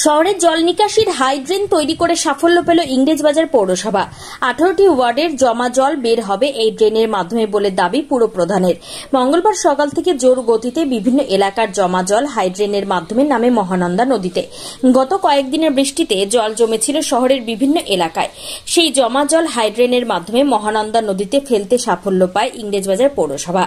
শহরের জল নিকাশির high drain তৈরি করে সাফল্য পেল ইংরেজবাজার পৌরসভা। 18টি ওয়ার্ডের জমা জল বের হবে এই ড্রেনের মাধ্যমে বলে দাবি পুরপ্রধানের। মঙ্গলবার সকাল থেকে জোর গতিতে বিভিন্ন এলাকার জমা জল হাই ড্রেনের মাধ্যমে নামে মহানন্দা নদীতে। গত কয়েকদিনের বৃষ্টিতে জল জমেছিল শহরের বিভিন্ন এলাকায়। সেই জমা জল হাই ড্রেনের মাধ্যমে মহানন্দা নদীতে ফেলতে সাফল্য পায় ইংরেজবাজার পৌরসভা।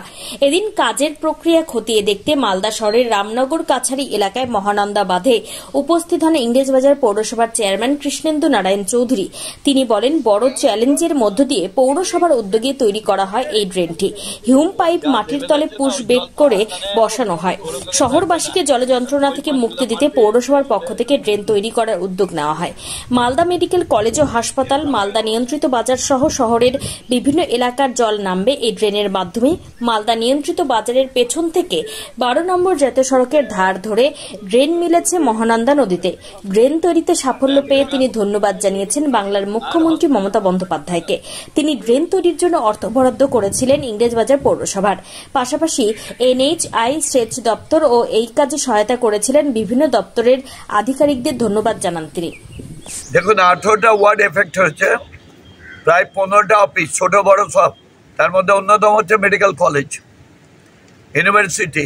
এদিন কাজের প্রক্রিয়া খতিয়ে দেখতে মালদা শহরের রামনগর কাছারি এলাকায় মহানন্দা বাঁধে উপস্থিত ইংরেজবাজার পৌরসভার চেয়ারম্যান কৃষ্ণেন্দু নারায়ণ চৌধুরী। তিনি বলেন, বড় চ্যালেঞ্জের মধ্য দিয়ে পৌরসভার উদ্যোগে তৈরি করা হয় এই ড্রেনটি। হিউম পাইপ মাটির তলে পুশ বেক করে বসানো হয়। শহরবাসীকে জল যন্ত্রণা থেকে মুক্তি দিতে পৌরসভার পক্ষ থেকে ড্রেন তৈরি করার উদ্যোগ নেওয়া হয়। মালদা মেডিকেল কলেজ ও হাসপাতাল, মালদা নিয়ন্ত্রিত বাজার সহ শহরের বিভিন্ন এলাকার জল নামবে এই ড্রেনের মাধ্যমে। মালদা নিয়ন্ত্রিত বাজারের পেছন থেকে 12 নম্বর জাতীয় সড়কের ধার ধরে ড্রেন মিলেছে মহানন্দা নদীতে। ড্রেন তৈরিতে সাফল্য পেয়ে তিনি ধন্যবাদ জানিয়েছেন বাংলার মুখ্যমন্ত্রী মমতা বন্দ্যোপাধ্যায়কে। তিনি ড্রেন তৈরির জন্য অর্থ বরাদ্দ করেছিলেন ইংরেজবাজার পৌরসভার। পাশাপাশি NHI সেচ দপ্তর ও এই কাজে সহায়তা করেছিলেন বিভিন্ন দপ্তরের আধিকারিকদের ধন্যবাদ জানান তিনি। দেখুন, 18টা ওয়ার্ড এফেক্ট হয়েছে, প্রায় 15টা অফিস, ছোট বড় সব। তার মধ্যে অন্যতম হচ্ছে medical college, university,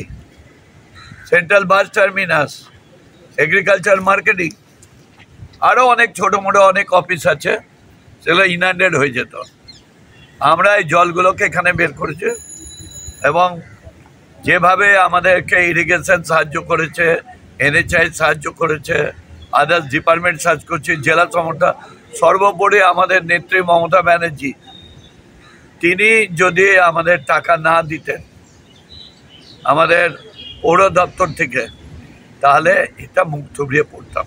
central bus terminus, agriculture marketing, আরও অনেক ছোটো মোটো অনেক অফিস আছে, সেগুলো ইনআন্ডেড হয়ে যেত। আমরা এই জলগুলোকে এখানে বের করেছি এবং যেভাবে আমাদেরকে ইরিগেশন সাহায্য করেছে, NHI সাহায্য করেছে, আদার্স ডিপার্টমেন্ট সাহায্য করছে, জেলা সমতা, সর্বোপরি আমাদের নেত্রী মমতা ব্যানার্জি, তিনি যদি আমাদের টাকা না দিতেন আমাদের পৌর দপ্তর থেকে, তাহলে এটা মুখ থুবড়িয়ে পড়তাম।